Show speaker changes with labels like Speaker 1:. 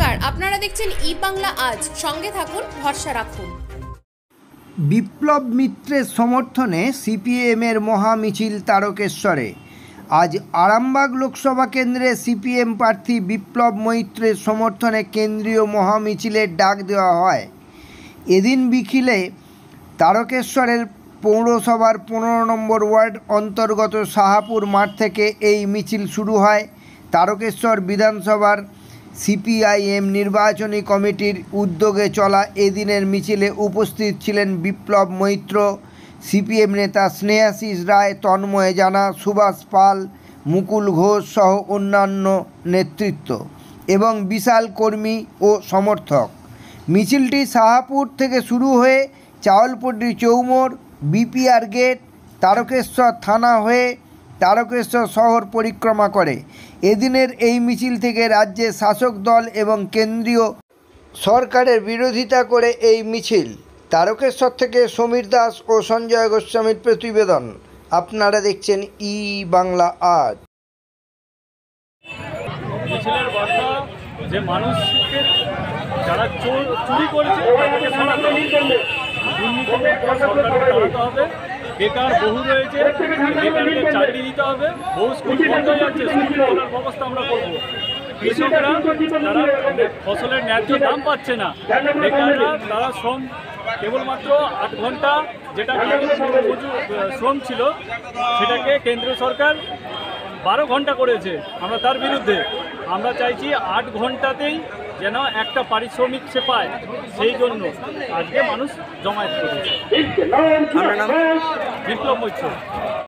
Speaker 1: নমস্কার, আপনারা দেখছেন ই বাংলা আজ। সঙ্গে থাকুন, ভরসা রাখুন।
Speaker 2: বিপ্লব মিত্রের সমর্থনে সিপিএমের মহামিছিল তারকেশ্বরে। আজ আরামবাগ লোকসভা কেন্দ্রে সিপিএম প্রার্থী বিপ্লব মৈত্রের সমর্থনে কেন্দ্রীয় মহামিছিলের ডাক দেওয়া হয়। এদিন বিকেলে তারকেশ্বরের পৌরসভার 15 নম্বর ওয়ার্ড অন্তর্গত শাহাপুর মাঠ থেকে এই মিছিল শুরু হয়। তারকেশ্বর বিধানসভার সিপিআইএম নির্বাচনী কমিটির উদ্যোগে চলা এদিনের মিছিলে উপস্থিত ছিলেন বিপ্লব মৈত্র, সিপিএম নেতা স্নেহাশিস রায়, তন্ময় জানা, সুভাষ পাল, মুকুল ঘোষ সহ অন্যান্য নেতৃত্ব এবং বিশাল কর্মী ও সমর্থক। মিছিলটি শাহাপুর থেকে শুরু হয়ে চাওয়ালপট্টি চৌমোড়, বিপিআর গেট, তারকেশ্বর থানা হয়ে তারকেশ্বর শহর পরিক্রমা করে। এদিনের এই মিছিল থেকে রাজ্যের শাসক দল এবং কেন্দ্রীয় সরকারের বিরোধিতা করে এই মিছিল। তারকেশ্বর থেকে সমীর দাস ও সঞ্জয় গোস্বামীর প্রতিবেদন। আপনারা দেখছেন ই বাংলা আজ।
Speaker 3: মিছিলের বার্তা যে মানুষকে যারা চুরি করেছে তাদেরকে সরাতে হবে, দুর্নীতিমুক্ত সরকারকে তাড়াতে হবে, বেকার বহু রয়েছে বেকারকে চাকরি দিতে হবে, বহু স্কুল বন্ধ হয়ে যাচ্ছে, স্কুল খোলার ব্যবস্থা আমরা করবো। কৃষকরা তারা ফসলের ন্যায্য দাম পাচ্ছে না, বেকাররা তারা শ্রম কেবলমাত্র 8 ঘন্টা যেটা শ্রম ছিল সেটাকে কেন্দ্রীয় সরকার 12 ঘন্টা করেছে। আমরা তার বিরুদ্ধে। আমরা চাইছি 8 ঘন্টাতেই যেন একটা পারিশ্রমিক সে পায়, সেই জন্য আজকে মানুষ জমায়েত করেছে। বিপ্লব মৈত্র।